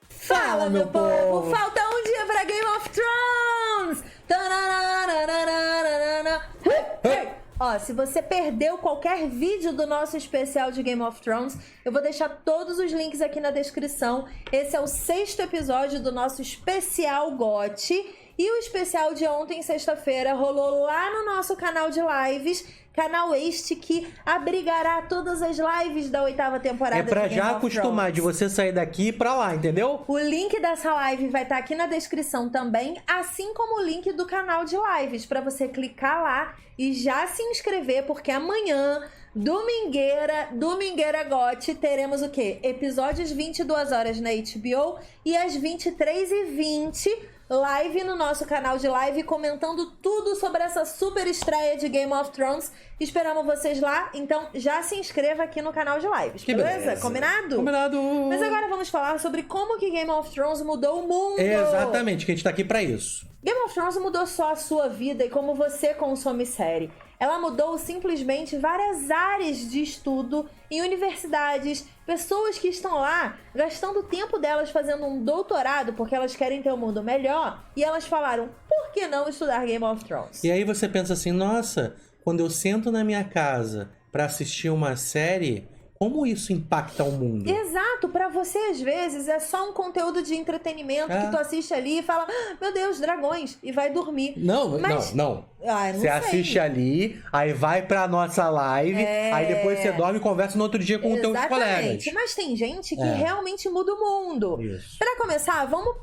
Fala, meu povo! Falta um dia pra Game of Thrones! Ó, se você perdeu qualquer vídeo do nosso especial de Game of Thrones, eu vou deixar todos os links aqui na descrição. Esse é o 6º episódio do nosso especial GOT. E o especial de ontem, sexta-feira, rolou lá no nosso canal de lives. Canal este que abrigará todas as lives da 8ª temporada. É pra de já Game of acostumar Thrones. de você sair daqui e pra lá, entendeu? O link dessa live vai estar aqui na descrição também, assim como o link do canal de lives, para você clicar lá e já se inscrever, porque amanhã, Domingueira GOT, teremos o quê? Episódios 22 horas na HBO e às 23h20, live no nosso canal de live, comentando tudo sobre essa super estreia de Game of Thrones. Esperamos vocês lá, então já se inscreva aqui no canal de lives, beleza? Combinado? Combinado! Mas agora vamos falar sobre como que Game of Thrones mudou o mundo. Exatamente, que a gente tá aqui pra isso. Game of Thrones mudou só a sua vida e como você consome série. Ela mudou simplesmente várias áreas de estudo em universidades, pessoas que estão lá gastando o tempo delas fazendo um doutorado porque elas querem ter um mundo melhor, e elas falaram, por que não estudar Game of Thrones? E aí você pensa assim, nossa, quando eu sento na minha casa pra assistir uma série, como isso impacta o mundo? Exato, pra você às vezes é só um conteúdo de entretenimento que tu assiste ali e fala, meu Deus, dragões, e vai dormir. Não. Ah, não Você sei. assiste ali, aí vai pra nossa live, aí depois você dorme e conversa no outro dia com os teus colegas. Mas tem gente que realmente muda o mundo. Isso. Pra começar, vamos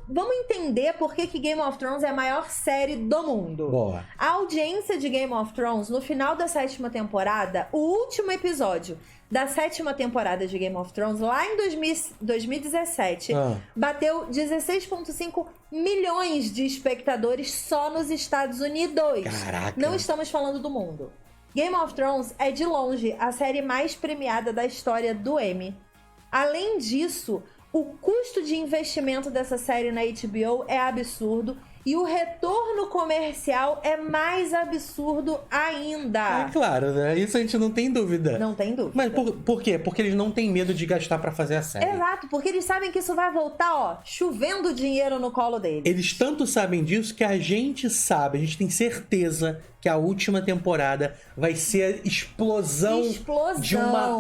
entender por que Game of Thrones é a maior série do mundo. Boa. A audiência de Game of Thrones, no final da 7ª temporada, o último episódio da 7ª temporada de Game of Thrones, lá em 2017, bateu 16,5 milhões de espectadores só nos Estados Unidos. Caraca. Não estamos falando do mundo. Game of Thrones é, de longe, a série mais premiada da história do Emmy. Além disso, o custo de investimento dessa série na HBO é absurdo e o retorno comercial é mais absurdo ainda. É claro, né? Isso a gente não tem dúvida. Não tem dúvida. Mas por quê? Porque eles não têm medo de gastar pra fazer a série. Exato, porque eles sabem que isso vai voltar, ó, chovendo dinheiro no colo deles. Eles tanto sabem disso que a gente sabe, a gente tem certeza que a última temporada vai ser a explosão de uma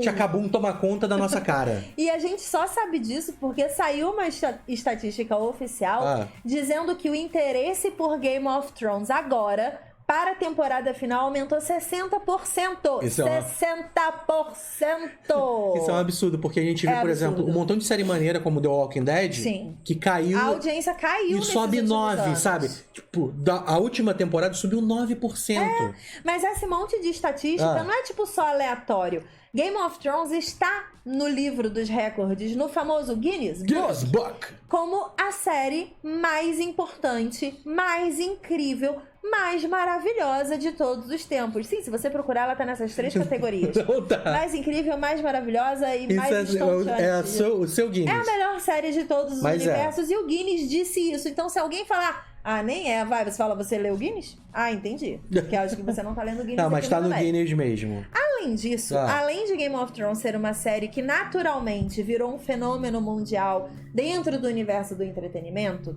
Tchacabum toma conta da nossa cara. E a gente só sabe disso porque saiu uma estatística oficial dizendo que o interesse por Game of Thrones agora, para a temporada final, aumentou 60%. Isso 60%! Isso é um absurdo, porque a gente vê, por exemplo, um montão de série maneira como The Walking Dead, que caiu... A audiência caiu e sobe 9, sabe? Tipo, a última temporada subiu 9%. Mas esse monte de estatística não é tipo só aleatório. Game of Thrones está no livro dos recordes, no famoso Guinness Book, como a série mais importante, mais incrível, mais maravilhosa de todos os tempos. Sim, se você procurar, ela tá nessas 3 categorias. Mais incrível, mais maravilhosa e mais estonteante. O seu Guinness. É a melhor série de todos os universos e o Guinness disse isso. Então, se alguém falar, nem é, você fala, você leu o Guinness? Entendi. Porque eu acho que você não tá lendo o Guinness. Não, mas tá no Guinness mesmo. Além disso, além de Game of Thrones ser uma série que naturalmente virou um fenômeno mundial dentro do universo do entretenimento,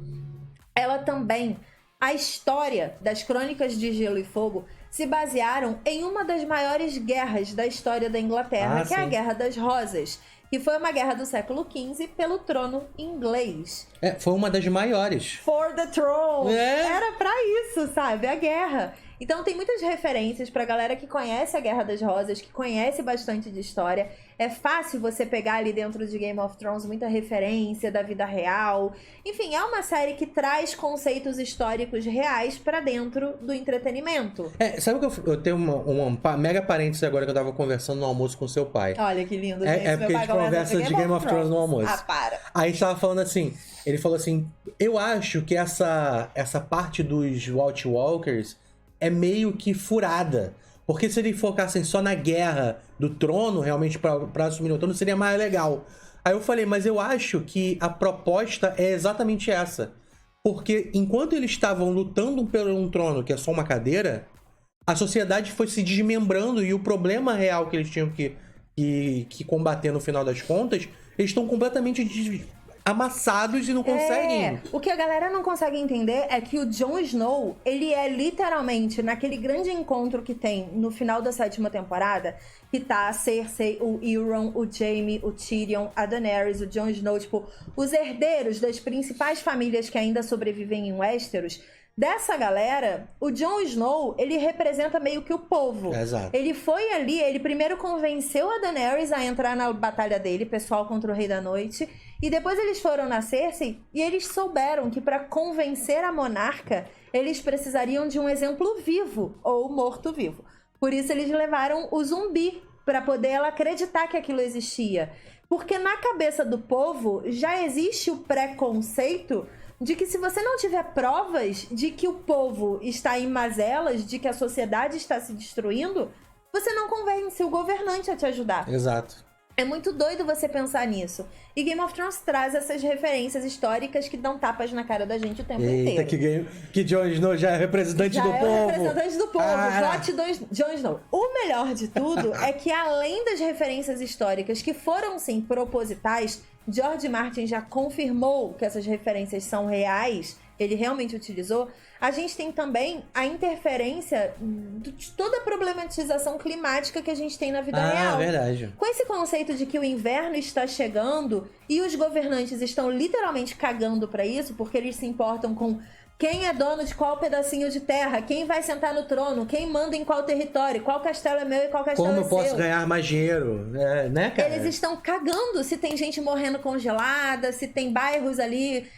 ela também, a história das Crônicas de Gelo e Fogo se basearam em uma das maiores guerras da história da Inglaterra, que é a Guerra das Rosas, que foi uma guerra do século XV pelo trono inglês. Foi uma das maiores. For the throne! Era pra isso, sabe? A guerra. Então tem muitas referências pra galera que conhece a Guerra das Rosas, que conhece bastante de história. É fácil você pegar ali dentro de Game of Thrones muita referência da vida real. Enfim, é uma série que traz conceitos históricos reais pra dentro do entretenimento. Sabe que eu tenho uma mega parêntese agora que eu tava conversando no almoço com seu pai. Olha que lindo, gente. É porque a gente conversa de Game of Thrones no almoço. Para. Aí a gente tava falando assim, ele falou assim, eu acho que essa parte dos White Walkers é meio que furada. Porque se eles focassem só na guerra do trono, realmente pra assumir o trono, seria mais legal. Aí eu falei, mas eu acho que a proposta é exatamente essa. Porque enquanto eles estavam lutando por um trono, que é só uma cadeira, a sociedade foi se desmembrando e o problema real que eles tinham que que combater no final das contas, eles estão completamente amassados e não conseguem. O que a galera não consegue entender é que o Jon Snow, ele é literalmente naquele grande encontro que tem no final da 7ª temporada, que tá a Cersei, o Euron, o Jaime, o Tyrion, a Daenerys, o Jon Snow, tipo, os herdeiros das principais famílias que ainda sobrevivem em Westeros. Dessa galera, o Jon Snow, ele representa meio que o povo. Exato. Ele foi ali, ele primeiro convenceu a Daenerys a entrar na batalha dele, pessoal contra o Rei da Noite, e depois eles foram na Cersei e eles souberam que para convencer a monarca, eles precisariam de um exemplo vivo ou morto-vivo. Por isso eles levaram o zumbi para poder ela acreditar que aquilo existia. Porque na cabeça do povo já existe o preconceito de que se você não tiver provas de que o povo está em mazelas, de que a sociedade está se destruindo, você não convence o governante a te ajudar. Exato. É muito doido você pensar nisso. E Game of Thrones traz essas referências históricas que dão tapas na cara da gente o tempo inteiro. Que Jon Snow já é representante do povo. Já é representante do povo. Vote Jon Snow. O melhor de tudo é que, além das referências históricas que foram, sim, propositais, George Martin já confirmou que essas referências são reais, ele realmente utilizou. A gente tem também a interferência de toda a problematização climática que a gente tem na vida real. Verdade. Com esse conceito de que o inverno está chegando e os governantes estão literalmente cagando para isso, porque eles se importam com quem é dono de qual pedacinho de terra, quem vai sentar no trono, quem manda em qual território, qual castelo é meu e qual castelo é seu. Como eu posso ganhar mais dinheiro, né, cara? Eles estão cagando se tem gente morrendo congelada, se tem bairros ali,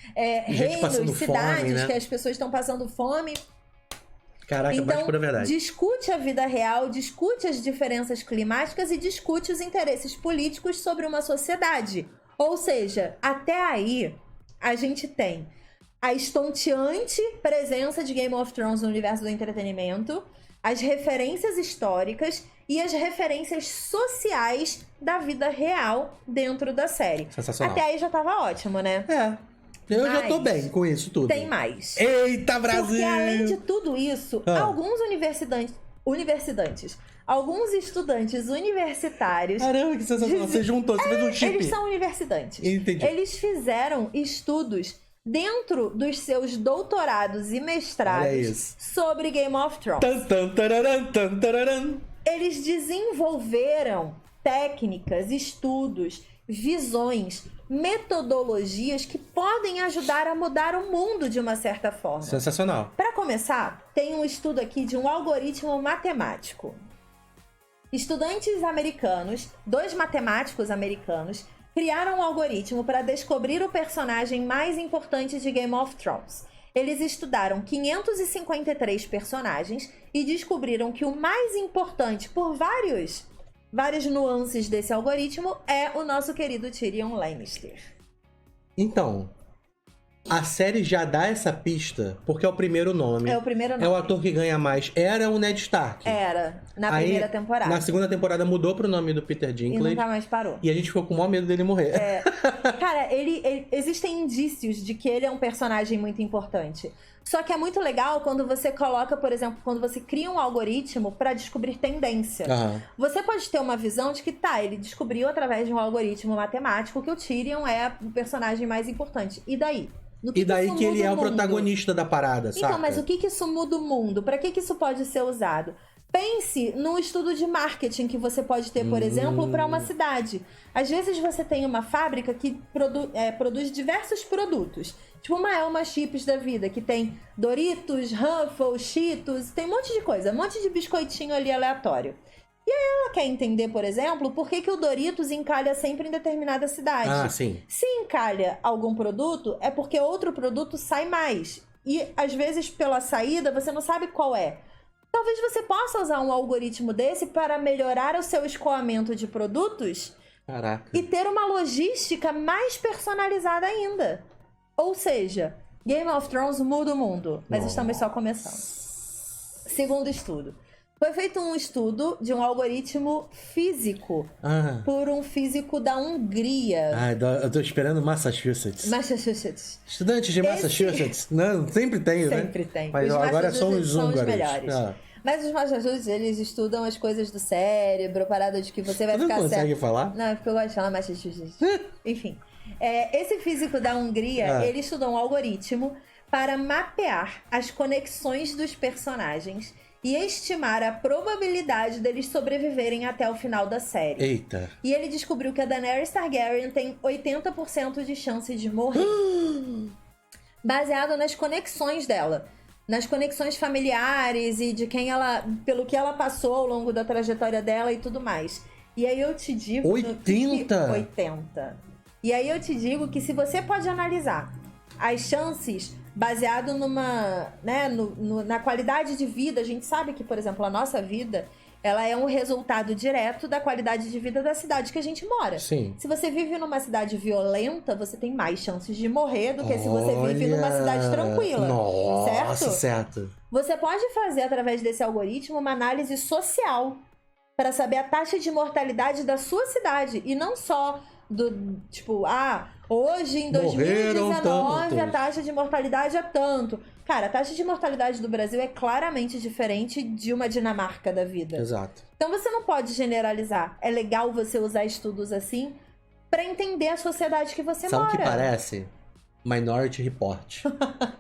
reinos, cidades, fome, né? Que as pessoas estão passando fome. Caraca, então, mais pura verdade. Discute a vida real, discute as diferenças climáticas e discute os interesses políticos sobre uma sociedade. Ou seja, até aí, a gente tem a estonteante presença de Game of Thrones no universo do entretenimento, as referências históricas e as referências sociais da vida real dentro da série. Sensacional. Até aí já tava ótimo, né? Eu já tô bem com isso tudo. Tem mais. Eita, Brasil! Porque além de tudo isso, alguns alguns estudantes universitários... Caramba, que sensacional. Você juntou, você fez um chip. Eles são universitantes. Entendi. Eles fizeram estudos dentro dos seus doutorados e mestrados sobre Game of Thrones. Eles desenvolveram técnicas, estudos, visões, metodologias que podem ajudar a mudar o mundo de uma certa forma. Sensacional. Para começar, tem um estudo aqui de um algoritmo matemático. Estudantes americanos, 2 matemáticos americanos, criaram um algoritmo para descobrir o personagem mais importante de Game of Thrones. Eles estudaram 553 personagens e descobriram que o mais importante, por várias nuances desse algoritmo, é o nosso querido Tyrion Lannister. Então, a série já dá essa pista, porque é o primeiro nome. É o primeiro nome. É o ator que ganha mais. Era o Ned Stark. Era, na primeira temporada. Na segunda temporada mudou pro nome do Peter Dinklage. E nunca mais parou. E a gente ficou com o maior medo dele morrer. Cara, existem indícios de que ele é um personagem muito importante. Só que é muito legal quando você coloca, por exemplo, quando você cria um algoritmo para descobrir tendência. Você pode ter uma visão de que, ele descobriu através de um algoritmo matemático que o Tyrion é o personagem mais importante. E daí? E daí que ele é o protagonista da parada, sabe? Então, mas o que isso muda o mundo? Para que isso pode ser usado? Pense num estudo de marketing que você pode ter, por exemplo, para uma cidade. Às vezes você tem uma fábrica que produz diversos produtos. Tipo uma Elma Chips da vida, que tem Doritos, Ruffles, Cheetos, tem um monte de coisa, um monte de biscoitinho ali aleatório. E aí ela quer entender, por exemplo, por que o Doritos encalha sempre em determinada cidade. Sim. Se encalha algum produto, é porque outro produto sai mais. E, às vezes, pela saída, você não sabe qual é. Talvez você possa usar um algoritmo desse para melhorar o seu escoamento de produtos. Caraca. E ter uma logística mais personalizada ainda. Ou seja, Game of Thrones muda o mundo. Mas estamos só começando. Segundo estudo. Foi feito um estudo de um algoritmo físico por um físico da Hungria. Eu tô esperando Massachusetts. Estudantes de Massachusetts. Não, sempre tem, né? Sempre tem. Mas os agora são os húngaros. melhores. Mas os Massachusetts, eles estudam as coisas do cérebro, parada de que você vai Você não ficar consegue certo. falar? Não, é porque eu gosto de falar Massachusetts. Enfim. Esse físico da Hungria, ele estudou um algoritmo para mapear as conexões dos personagens e estimar a probabilidade deles sobreviverem até o final da série. Eita. E ele descobriu que a Daenerys Targaryen tem 80% de chance de morrer. Baseado nas conexões dela. Nas conexões familiares e de quem ela... pelo que ela passou ao longo da trajetória dela e tudo mais. E aí eu te digo... 80? 80. E aí eu te digo que se você pode analisar as chances baseado numa... né, na qualidade de vida, a gente sabe que, por exemplo, a nossa vida... ela é um resultado direto da qualidade de vida da cidade que a gente mora. Sim. Se você vive numa cidade violenta, você tem mais chances de morrer do que se você vive numa cidade tranquila. Nossa, certo. Você pode fazer, através desse algoritmo, uma análise social para saber a taxa de mortalidade da sua cidade. E não só do, tipo, hoje em 2019 a taxa de mortalidade é tanto. Cara, a taxa de mortalidade do Brasil é claramente diferente de uma Dinamarca da vida. Exato. Então você não pode generalizar. É legal você usar estudos assim pra entender a sociedade que você mora. Sabe o que parece? Minority Report.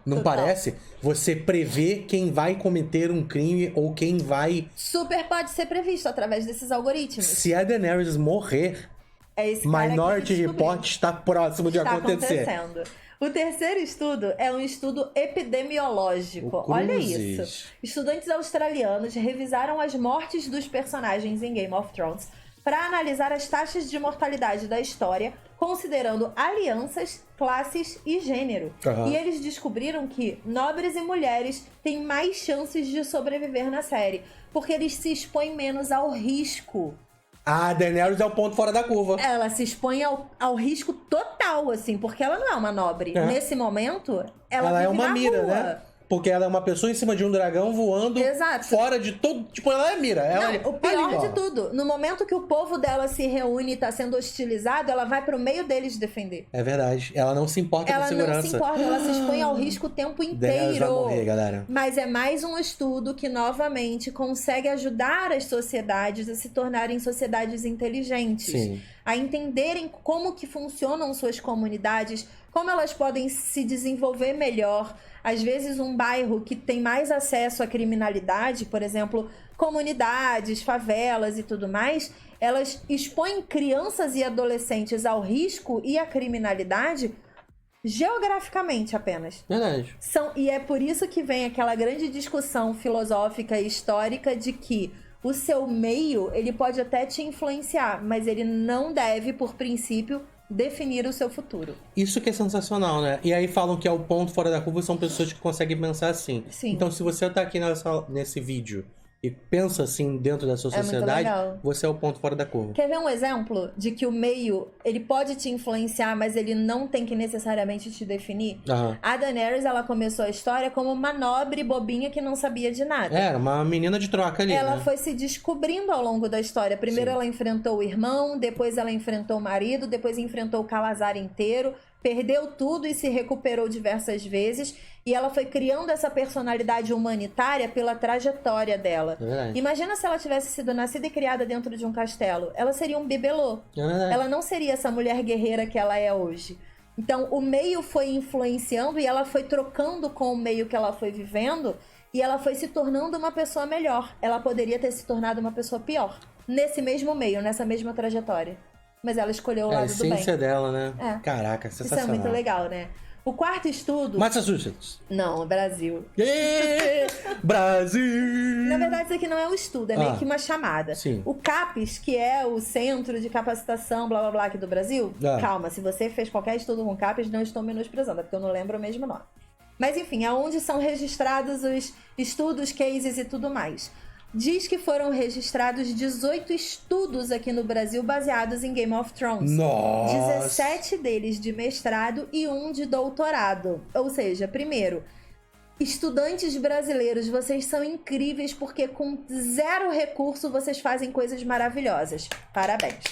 Não Total. parece? Você prevê quem vai cometer um crime ou quem vai... Super pode ser previsto através desses algoritmos. Se a Daenerys morrer, É esse cara Minority que descobriu. Report está próximo de acontecer. Acontecendo. O terceiro estudo é um estudo epidemiológico. Olha isso. Estudantes australianos revisaram as mortes dos personagens em Game of Thrones para analisar as taxas de mortalidade da história, considerando alianças, classes e gênero. Uhum. E eles descobriram que nobres e mulheres têm mais chances de sobreviver na série, porque eles se expõem menos ao risco. A Daenerys é o ponto fora da curva. Ela se expõe ao risco total, assim, porque ela não é uma nobre. É. Nesse momento, ela é vive uma na mira, rua. né? Porque ela é uma pessoa em cima de um dragão voando Exato. fora de todo... Tipo, ela é mira. Ela Não, o pior de tudo, no momento que o povo dela se reúne e tá sendo hostilizado, ela vai pro meio deles defender. É verdade. Ela não se importa Ela com segurança. não se importa, ela se expõe ao risco o tempo Daenerys vai inteiro. morrer, galera. Mas é mais um estudo que, novamente, consegue ajudar as sociedades a se tornarem sociedades inteligentes. Sim. A entenderem como que funcionam suas comunidades, como elas podem se desenvolver melhor. Às vezes um bairro que tem mais acesso à criminalidade, por exemplo, comunidades, favelas e tudo mais, elas expõem crianças e adolescentes ao risco e à criminalidade geograficamente apenas. Verdade. E é por isso que vem aquela grande discussão filosófica e histórica de que o seu meio, ele pode até te influenciar, mas ele não deve, por princípio, definir o seu futuro. Isso que é sensacional, né? E aí falam que é o ponto fora da curva, são pessoas que conseguem pensar assim. Sim. Então, se você tá aqui nesse vídeo e pensa assim dentro da sua É muito sociedade, legal. você é o ponto fora da curva. Quer ver um exemplo de que o meio, ele pode te influenciar, mas ele não tem que necessariamente te definir? Aham. A Daenerys, ela começou a história como uma nobre bobinha que não sabia de nada. Era uma menina de troca ali, Ela né? foi se descobrindo ao longo da história. Primeiro Sim. ela enfrentou o irmão, depois ela enfrentou o marido, depois enfrentou o Calazar inteiro, perdeu tudo e se recuperou diversas vezes. E ela foi criando essa personalidade humanitária pela trajetória dela. É verdade. Imagina se ela tivesse sido nascida e criada dentro de um castelo. Ela seria um bibelô. É verdade. Ela não seria essa mulher guerreira que ela é hoje. Então, o meio foi influenciando e ela foi trocando com o meio que ela foi vivendo e ela foi se tornando uma pessoa melhor. Ela poderia ter se tornado uma pessoa pior. Nesse mesmo meio, nessa mesma trajetória. Mas ela escolheu o É a lado do bem. essência dela, né? É. Caraca, Isso é sensacional. muito legal, né? O quarto estudo... Massachusetts. Não, Brasil. Yeah! Brasil! Na verdade, isso aqui não é um estudo, é meio que uma chamada. Sim. O CAPES, que é o Centro de Capacitação, blá blá blá, aqui do Brasil, calma, se você fez qualquer estudo com CAPES, não estou menosprezando, é porque eu não lembro o mesmo nome. Mas enfim, é onde são registrados os estudos, cases e tudo mais. Diz que foram registrados 18 estudos aqui no Brasil baseados em Game of Thrones. Nossa! 17 deles de mestrado e um de doutorado. Ou seja, primeiro, estudantes brasileiros, vocês são incríveis porque com zero recurso vocês fazem coisas maravilhosas. Parabéns.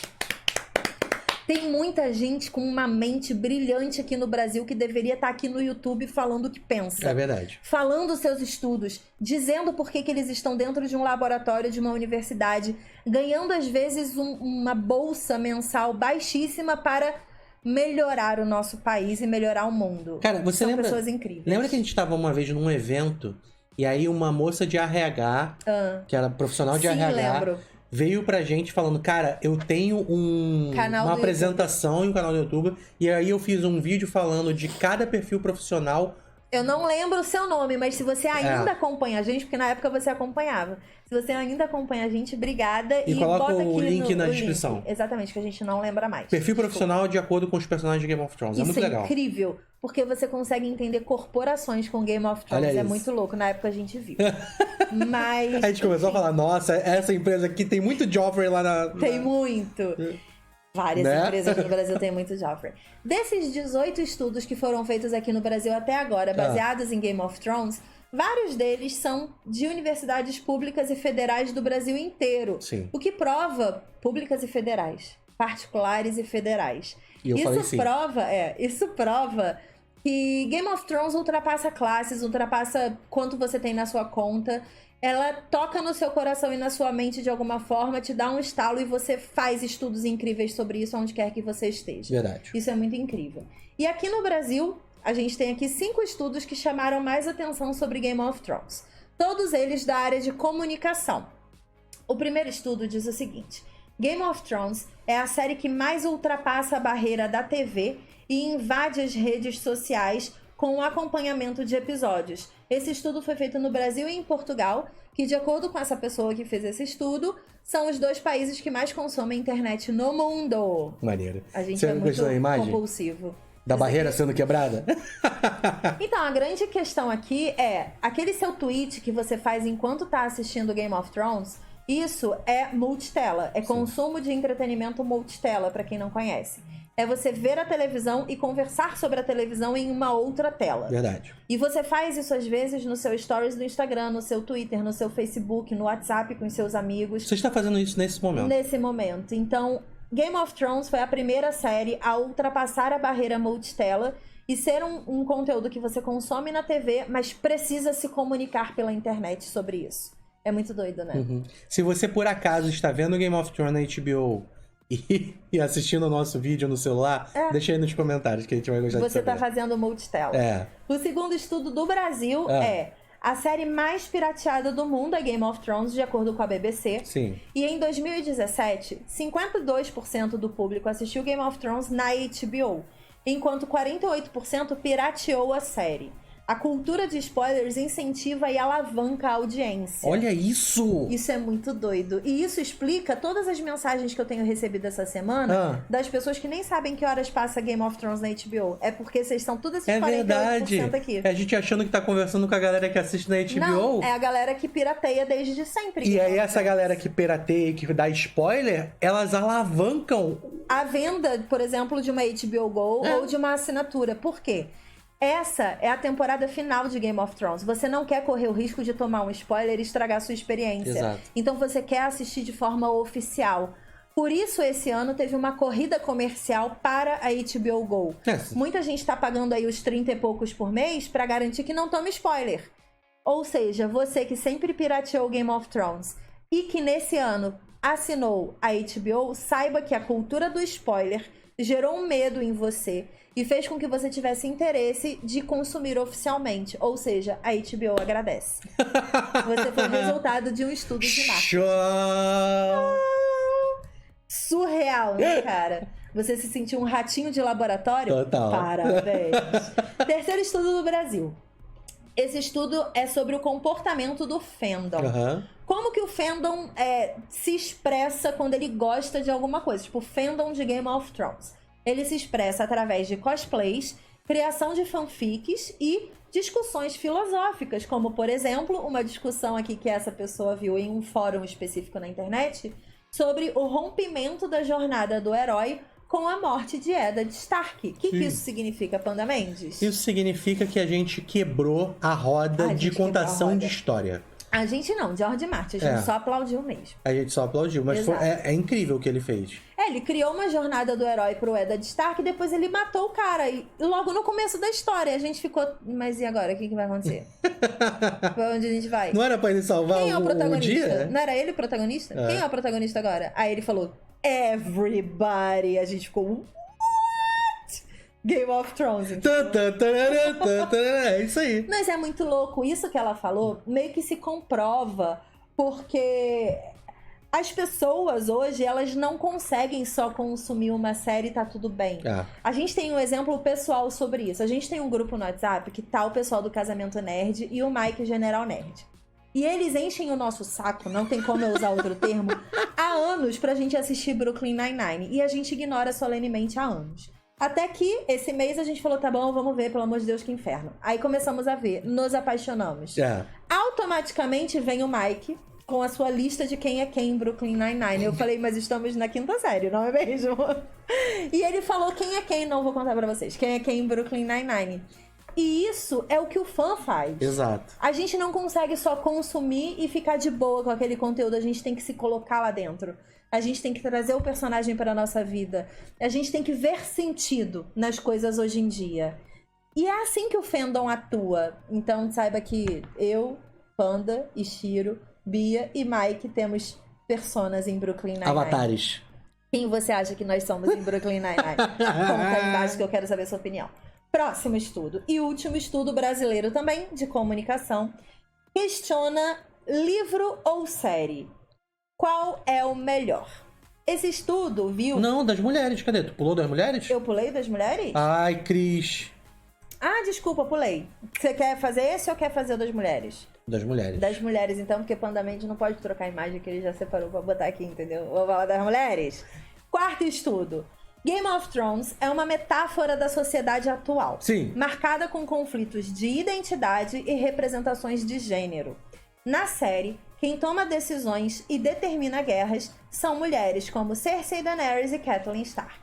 Tem muita gente com uma mente brilhante aqui no Brasil que deveria estar aqui no YouTube falando o que pensa. É verdade. Falando seus estudos, dizendo por que eles estão dentro de um laboratório de uma universidade, ganhando às vezes uma bolsa mensal baixíssima para melhorar o nosso país e melhorar o mundo. Cara, você São lembra... pessoas incríveis. Lembra que a gente estava uma vez num evento e aí uma moça de RH, que era profissional de Sim, RH... lembro. Veio pra gente falando, cara, eu tenho Canal uma do apresentação e um canal do YouTube. E aí eu fiz um vídeo falando de cada perfil profissional. Eu não lembro o seu nome, mas se você ainda acompanha a gente, porque na época você acompanhava. Se você ainda acompanha a gente, obrigada. E coloca bota o aqui link na o descrição. Link. Exatamente, que a gente não lembra mais. Perfil profissional de acordo com os personagens de Game of Thrones. É muito legal. Isso é incrível, porque você consegue entender corporações com Game of Thrones. Olha É isso. muito louco, na época a gente viu. Mas... A gente começou a falar, nossa, essa empresa aqui tem muito Joffrey lá na... Tem muito. Várias empresas no Brasil têm muito Joffrey. Desses 18 estudos que foram feitos aqui no Brasil até agora, baseados em Game of Thrones, vários deles são de universidades públicas e federais do Brasil inteiro. Sim. O que prova públicas e federais, particulares e federais. E eu falei sim. Isso prova que Game of Thrones ultrapassa classes, ultrapassa quanto você tem na sua conta. Ela toca no seu coração e na sua mente de alguma forma, te dá um estalo e você faz estudos incríveis sobre isso onde quer que você esteja. Verdade. Isso é muito incrível. E aqui no Brasil, a gente tem aqui 5 estudos que chamaram mais atenção sobre Game of Thrones. Todos eles da área de comunicação. O primeiro estudo diz o seguinte: Game of Thrones é a série que mais ultrapassa a barreira da TV e invade as redes sociais com o acompanhamento de episódios. Esse estudo foi feito no Brasil e em Portugal, que, de acordo com essa pessoa que fez esse estudo, são os 2 países que mais consomem internet no mundo. Maneiro. A gente Você é muito gostou da imagem? compulsivo. Da barreira sendo quebrada? Então, a grande questão aqui é, aquele seu tweet que você faz enquanto tá assistindo Game of Thrones, isso é multitela, é consumo de entretenimento multitela, pra quem não conhece. É você ver a televisão e conversar sobre a televisão em uma outra tela. Verdade. E você faz isso às vezes no seu stories do Instagram, no seu Twitter, no seu Facebook, no WhatsApp com os seus amigos. Você está fazendo isso nesse momento. Nesse momento. Então, Game of Thrones foi a primeira série a ultrapassar a barreira multitela e ser um conteúdo que você consome na TV, mas precisa se comunicar pela internet sobre isso. É muito doido, né? Uhum. Se você por acaso está vendo Game of Thrones na HBO e assistindo o nosso vídeo no celular, deixa aí nos comentários que a gente vai gostar de Você saber. tá fazendo multitela. É. O segundo estudo do Brasil é a série mais pirateada do mundo é Game of Thrones, de acordo com a BBC. Sim. E em 2017, 52% do público assistiu Game of Thrones na HBO, enquanto 48% pirateou a série. A cultura de spoilers incentiva e alavanca a audiência. Olha isso! Isso é muito doido. E isso explica todas as mensagens que eu tenho recebido essa semana das pessoas que nem sabem que horas passa Game of Thrones na HBO. É porque vocês são todos esses 48% verdade. aqui. É a gente achando que tá conversando com a galera que assiste na HBO. Não, é a galera que pirateia desde sempre. E aí essa galera que pirateia e que dá spoiler, elas alavancam a venda, por exemplo, de uma HBO Go ou de uma assinatura. Por quê? Essa é a temporada final de Game of Thrones. Você não quer correr o risco de tomar um spoiler e estragar a sua experiência. Exato. Então você quer assistir de forma oficial. Por isso, esse ano teve uma corrida comercial para a HBO Go. Muita gente tá pagando aí os 30 e poucos por mês para garantir que não tome spoiler. Ou seja, você que sempre pirateou Game of Thrones e que nesse ano assinou a HBO, saiba que a cultura do spoiler gerou um medo em você e fez com que você tivesse interesse de consumir oficialmente. Ou seja, a HBO agradece. Você foi o resultado de um estudo de marketing. Surreal, né, cara? Você se sentiu um ratinho de laboratório? Total. Parabéns. Terceiro estudo do Brasil. Esse estudo é sobre o comportamento do fandom. Como que o fandom se expressa quando ele gosta de alguma coisa? Tipo, o fandom de Game of Thrones. Ele se expressa através de cosplays, criação de fanfics e discussões filosóficas, como, por exemplo, uma discussão aqui que essa pessoa viu em um fórum específico na internet sobre o rompimento da jornada do herói com a morte de Eddard Stark. O que isso significa, Panda Mendes? Isso significa que a gente quebrou a roda de contação de história. A gente não, George Martin, a gente só aplaudiu mesmo. A gente só aplaudiu, mas é incrível o que ele fez. Ele criou uma jornada do herói pro Eddard Stark e depois ele matou o cara. E logo no começo da história a gente ficou... Mas e agora? O que vai acontecer? Pra onde a gente vai? Não era pra ele salvar Quem é o protagonista? dia? Não era ele o protagonista? Quem é o protagonista agora? Aí ele falou, everybody. A gente ficou, what? Game of Thrones. É isso aí. Mas é muito louco. Isso que ela falou meio que se comprova porque as pessoas hoje, elas não conseguem só consumir uma série e tá tudo bem. A gente tem um exemplo pessoal sobre isso. A gente tem um grupo no WhatsApp que tá o pessoal do Casamento Nerd e o Mike General Nerd. E eles enchem o nosso saco, não tem como eu usar outro termo, há anos pra gente assistir Brooklyn Nine-Nine. E a gente ignora solenemente há anos. Até que, esse mês, a gente falou, tá bom, vamos ver, pelo amor de Deus, que inferno. Aí começamos a ver, nos apaixonamos. Automaticamente vem o Mike com a sua lista de quem é quem em Brooklyn Nine-Nine. Eu falei, mas estamos na 5ª série, não é mesmo? E ele falou quem é quem, não vou contar pra vocês, quem é quem em Brooklyn Nine-Nine. E isso é o que o fã faz. Exato. A gente não consegue só consumir e ficar de boa com aquele conteúdo. A gente tem que se colocar lá dentro. A gente tem que trazer o personagem para a nossa vida. A gente tem que ver sentido nas coisas hoje em dia. E é assim que o fandom atua. Então saiba que eu, Panda, Ishiro, Bia e Mike temos personas em Brooklyn Nine-Nine. Avatares. Quem você acha que nós somos em Brooklyn Nine-Nine? Conta aí embaixo que eu quero saber a sua opinião. Próximo estudo, e último estudo brasileiro também, de comunicação, questiona livro ou série. Qual é o melhor? Esse estudo viu... Não, das mulheres. Cadê? Tu pulou das mulheres? Eu pulei das mulheres? Ai, Cris. Ah, desculpa, pulei. Você quer fazer esse ou quer fazer o das mulheres? Das mulheres. Das mulheres, então, porque Pandamente não pode trocar a imagem que ele já separou pra botar aqui, entendeu? Vou falar das mulheres. Quarto estudo. Game of Thrones é uma metáfora da sociedade atual. Sim. Marcada com conflitos de identidade e representações de gênero. Na série, quem toma decisões e determina guerras são mulheres como Cersei, Daenerys e Catelyn Stark.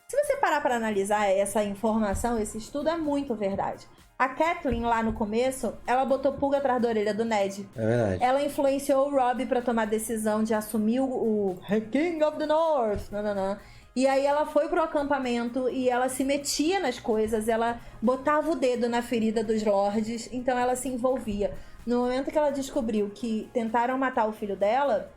Se você parar para analisar essa informação, esse estudo é muito verdade. A Catelyn, lá no começo, ela botou pulga atrás da orelha do Ned. É verdade. Ela influenciou o Robb para tomar a decisão de assumir o King of the North. E aí ela foi pro acampamento e ela se metia nas coisas, ela botava o dedo na ferida dos lords, então ela se envolvia. No momento que ela descobriu que tentaram matar o filho dela,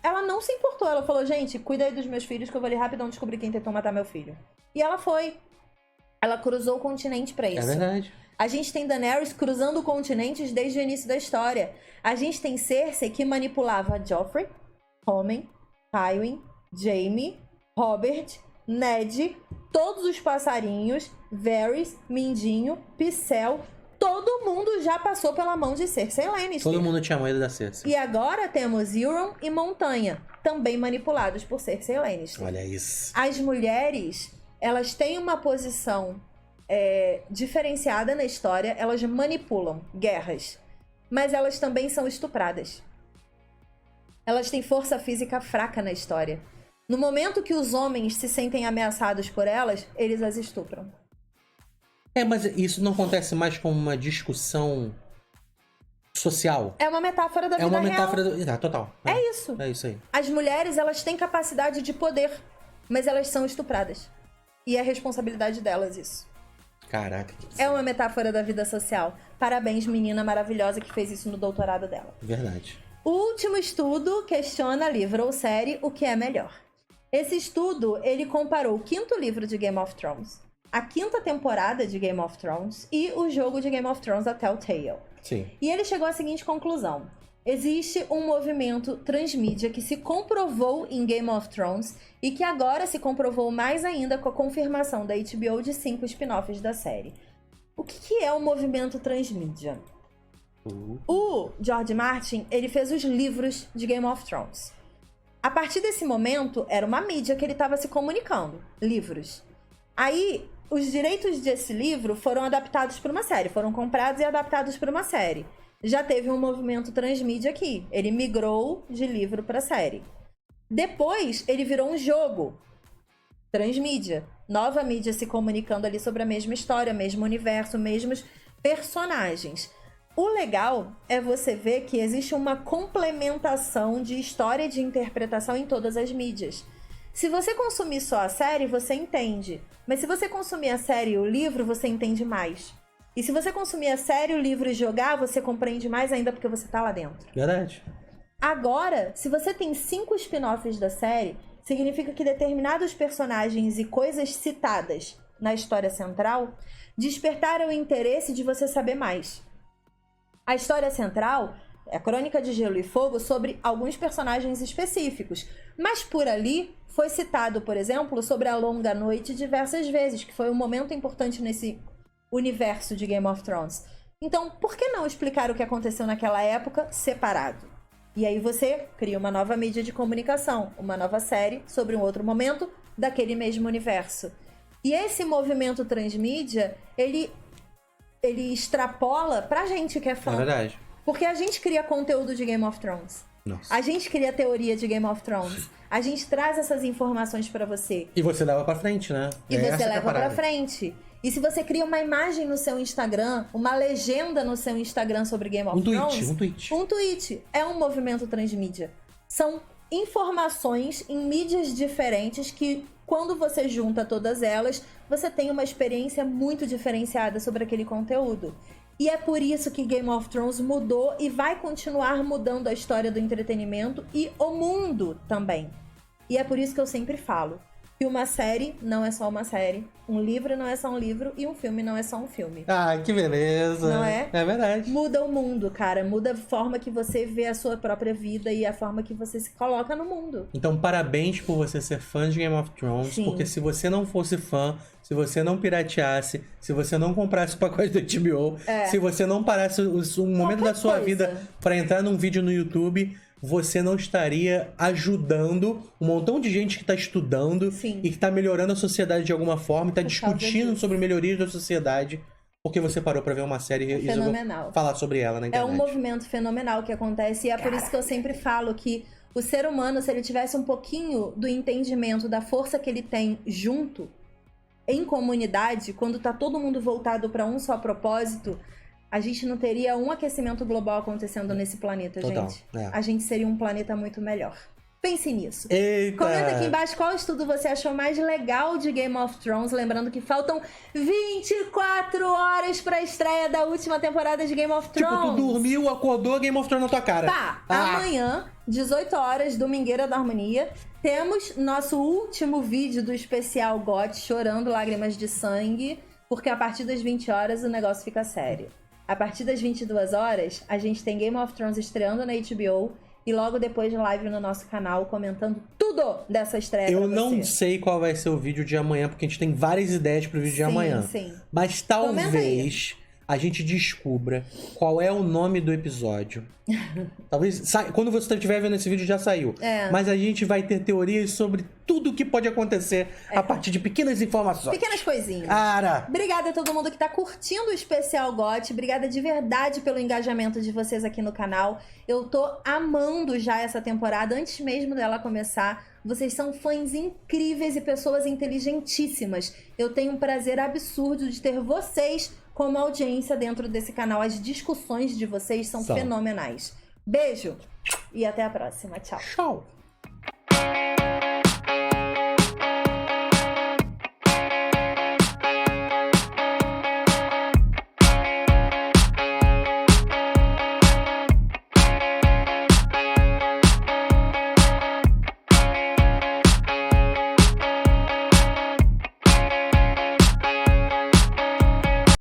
ela não se importou. Ela falou, gente, cuida aí dos meus filhos que eu vou ali rapidão descobrir quem tentou matar meu filho. E ela foi. Ela cruzou o continente pra isso. É verdade. A gente tem Daenerys cruzando continentes desde o início da história. A gente tem Cersei que manipulava Joffrey, Tommen, Tywin, Jaime, Robert, Ned, todos os passarinhos, Varys, Mindinho, Pycelle, todo mundo já passou pela mão de Cersei Lannister. Todo mundo tinha medo da Cersei. E agora temos Euron e Montanha, também manipulados por Cersei Lannister. Olha isso. As mulheres, elas têm uma posição diferenciada na história, elas manipulam guerras, mas elas também são estupradas. Elas têm força física fraca na história. No momento que os homens se sentem ameaçados por elas, eles as estupram. Mas isso não acontece mais como uma discussão social? É uma metáfora da vida real. É uma metáfora... total. É isso. É isso aí. As mulheres, elas têm capacidade de poder, mas elas são estupradas. E é responsabilidade delas isso. Caraca. É uma metáfora da vida social. Parabéns, menina maravilhosa que fez isso no doutorado dela. Verdade. O último estudo questiona livro ou série, o que é melhor. Esse estudo, ele comparou o 5º livro de Game of Thrones, a 5ª temporada de Game of Thrones e o jogo de Game of Thrones, a Telltale. Sim. E ele chegou à seguinte conclusão. Existe um movimento transmídia que se comprovou em Game of Thrones e que agora se comprovou mais ainda com a confirmação da HBO de 5 spin-offs da série. O que é o movimento transmídia? O George Martin, ele fez os livros de Game of Thrones. A partir desse momento, era uma mídia que ele estava se comunicando. Livros. Aí, os direitos desse livro foram adaptados para uma série. Foram comprados e adaptados para uma série. Já teve um movimento transmídia aqui. Ele migrou de livro para série. Depois, ele virou um jogo. Transmídia. Nova mídia se comunicando ali sobre a mesma história, mesmo universo, mesmos personagens. O legal é você ver que existe uma complementação de história e de interpretação em todas as mídias. Se você consumir só a série, você entende. Mas se você consumir a série e o livro, você entende mais. E se você consumir a série, o livro e jogar, você compreende mais ainda porque você tá lá dentro. Verdade. Agora, se você tem 5 spin-offs da série, significa que determinados personagens e coisas citadas na história central despertaram o interesse de você saber mais. A história central é a Crônica de Gelo e Fogo sobre alguns personagens específicos, mas por ali foi citado, por exemplo, sobre a Longa Noite diversas vezes, que foi um momento importante nesse universo de Game of Thrones. Então, por que não explicar o que aconteceu naquela época separado? E aí você cria uma nova mídia de comunicação, uma nova série sobre um outro momento daquele mesmo universo. E esse movimento transmídia, ele extrapola pra gente que é fã. É verdade. Porque a gente cria conteúdo de Game of Thrones. Nossa. A gente cria teoria de Game of Thrones. A gente traz essas informações pra você. E você leva pra frente, né? E você leva pra frente. E se você cria uma imagem no seu Instagram, uma legenda no seu Instagram sobre Game of Thrones... Um tweet. É um movimento transmídia. São informações em mídias diferentes que, quando você junta todas elas, você tem uma experiência muito diferenciada sobre aquele conteúdo. E é por isso que Game of Thrones mudou e vai continuar mudando a história do entretenimento e o mundo também. E é por isso que eu sempre falo que uma série não é só uma série, um livro não é só um livro e um filme não é só um filme. Ah, que beleza. Não é? É verdade. Muda o mundo, cara. Muda a forma que você vê a sua própria vida e a forma que você se coloca no mundo. Então, parabéns por você ser fã de Game of Thrones, Sim. porque se você não fosse fã, se você não pirateasse, se você não comprasse o pacote da HBO, se você não parasse um momento da sua vida pra entrar num vídeo no YouTube, você não estaria ajudando um montão de gente que tá estudando Sim. e que tá melhorando a sociedade de alguma forma e tá Por causa discutindo disso. sobre melhorias da sociedade, porque você parou pra ver uma série e resolveu Fenomenal. falar sobre ela na É internet. um movimento fenomenal que acontece e é por isso que eu sempre falo que o ser humano, se ele tivesse um pouquinho do entendimento da força que ele tem junto, em comunidade, quando tá todo mundo voltado para um só propósito, a gente não teria um aquecimento global acontecendo nesse planeta, Total, gente. é. A gente seria um planeta muito melhor. Pense nisso. Eita! Comenta aqui embaixo qual estudo você achou mais legal de Game of Thrones. Lembrando que faltam 24 horas pra estreia da última temporada de Game of Thrones. Tipo, tu dormiu, acordou, Game of Thrones na tua cara. Tá, amanhã, 18 horas, Domingueira da Harmonia, temos nosso último vídeo do especial GOT, Chorando Lágrimas de Sangue, porque a partir das 20 horas o negócio fica sério. A partir das 22 horas, a gente tem Game of Thrones estreando na HBO e logo depois live no nosso canal comentando tudo dessa estreia Eu pra não você. sei qual vai ser o vídeo de amanhã, porque a gente tem várias ideias pro vídeo de amanhã. Sim. Mas Comenta talvez a gente descubra qual é o nome do episódio. Talvez quando você estiver vendo esse vídeo já saiu. É. Mas a gente vai ter teorias sobre tudo o que pode acontecer a partir de pequenas informações. Pequenas coisinhas. Cara, Obrigada a todo mundo que tá curtindo o especial GOT. Obrigada de verdade pelo engajamento de vocês aqui no canal. Eu tô amando já essa temporada, antes mesmo dela começar. Vocês são fãs incríveis e pessoas inteligentíssimas. Eu tenho um prazer absurdo de ter vocês como audiência dentro desse canal. As discussões de vocês são fenomenais. Beijo e até a próxima. Tchau. tchau.